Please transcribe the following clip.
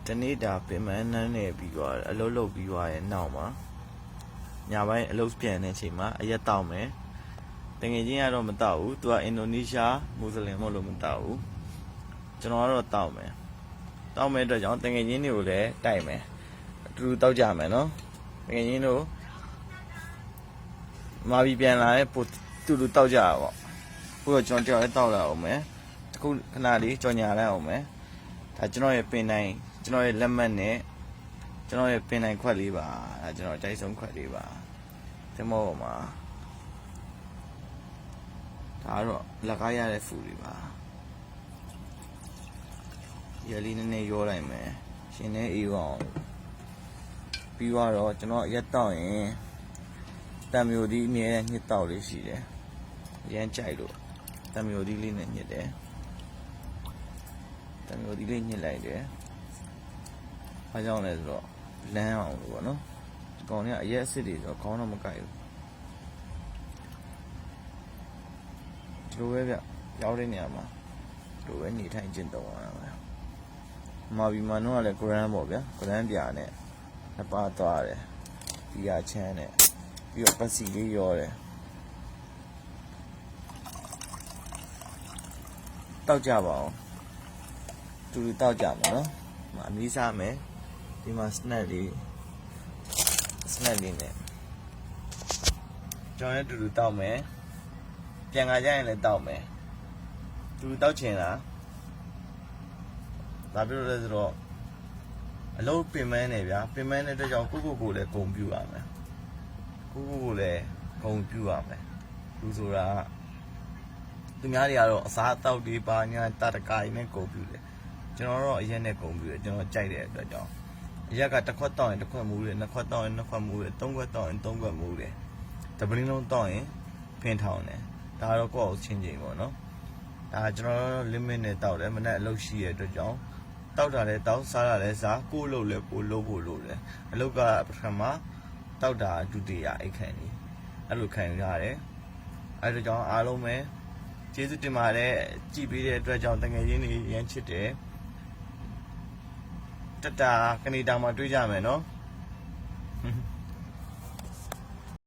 တနေ့တာပင်မနှမ်းနေပြီးသွားအလုပ်လုပ်ပြီးသွားရဲ့နောက်မှာညာပိုင်းအလုပ်ပြန်တဲ့အချိန်မှာအရက်တောက်မယ်တကယ်ချင်းကတော့မတောက်ဘူးသူကအင်ဒိုနီးရှားမွတ်စလင်မို့လို့မတောက်ဘူးကျွန်တော်ကတော့တောက်မယ်အတွက်ကြောင့်တကယ်ချင်းတွေကိုလည်းတိုက်မယ်အတူတူတောက်ကြမယ်နော်တကယ်ချင်းတို့မာပြီးပြန်လာတဲ့ပိုတူတူတောက်ကြတာပေါ့ခုတော့ကျွန်တော်တယောက်လည်းတောက်လာအောင်မယ်တခုခဏလေးကြော်ညာလိုက်အောင်မယ်ဒါကျွန်တော်ရဲ့ပင်တိုင်းကျွန်တော်ရဲ့လက်မှတ်နဲ့ကျွန်တော်ရဲ့ပင်တိုင်းခွက်လေးပါဒါကျွန်တော်အကြိုက်ဆုံးခွက်လေးပါသင်္ဘောပေါ်မှာဒါတော့လက်ကားရတဲ့ဖူလေးပါရလေးနည်းနည်းရောလိုက်မယ်ရှင်နေအေးအောင်ပြီးတော့ကျွန်တော်ရက်တောက်ရင်တံမျိုးသီးအမြဲတမ်းညှစ်တောက်လေးရှိတယ်ရမ်းကြိုက်လို့တံမျိုးသီးလေးနဲ့ညှစ်တယ်တံမျိုးသီးလေးညှစ်လိုက်တယ်အားကြောင့်လဲဆိုတော့လမ်းအောင်လို့ပေါ့နော်ဒီကောင်တွေကအရက်အစ်စ်တွေဆိုတော့ခေါင်းတော့မကိုက်ဘူးဒီလိုပဲဗျရောက်တဲ့နေရာမှာဒီလိုပဲနေထိုင်ကျင့်သုံးရတာပဲမာဘီမန်တော့လည်းဂရန်ပေါ့ဗျာဂရန်ပြာနဲ့နှစ်ပါးသွားတယ်ဒီရချမ်းနဲ့ပြီးတော့ပတ်စီလေးရောတယ်တောက်ကြပါအောင်တူတူတောက်ကြမှာနော်အမီးစားမယ်ဒီမှာ snack လေးနဲ့ကျွန်တော်လည်းတူတူတောက်မယ်ပြန်လာကြရင်လည်းတောက်မယ်တူတူတောက်ချင်လားဒါပြောလို့လဲဆိုတော့အလုပ်ပင်မနေဗျာပင်မနေတဲ့အတွက်ကြောင့်ကိုလည်းဂုံပြူရမယ်ကိုလည်းဂုံပြူရမယ်လူဆိုတာသူများတွေကတော့အစားအသောက်တွေပါညာတတကားနဲ့ဂုံပြူတယ်ကျွန်တော်တော့အရက်နဲ့ဂုံပြူတယ်ကျွန်တော်ကြိုက်တဲ့အတွက်ကြောင့်အရက်ကတစ်ခွက်တောက်ရင်တစ်ခွက်မူးတယ်နှစ်ခွက်တောက်ရင်နှစ်ခွက်မူးတယ်သုံးခွက်တောက်ရင်သုံးခွက်မူးတယ်တပင်းလုံးတောက်ရင်ဖင်းထောင်တယ်ဒါတော့ကိုယ့်အောင်ချင်းချင်းပေါ့နော်ဒါကျွန်တော် limit နဲ့တောက်တယ်မနေ့အလုပ်ရှိရတဲ့အတွက်ကြောင့်တောက်တာလည်းတောက်စားတာလည်းစားကိုယ်လုပ်လည်းကိုယ်လုပ်ဖို့လုပ်တယ်အလုပ်ကပထမတောက်တာဒုတိယအိတ်ခံနေအဲ့လိုခံရတယ်အဲ့ဒါကြောင့်အားလုံးပဲကျေးဇူးတင်ပါတယ်ကြည်ပေးတဲ့အတွက်ကြောင့်တကယ်ချင်းတွေရမ်းချစ်တယ်တတာကနေတောင်မှတွေ့ကြမယ်နော်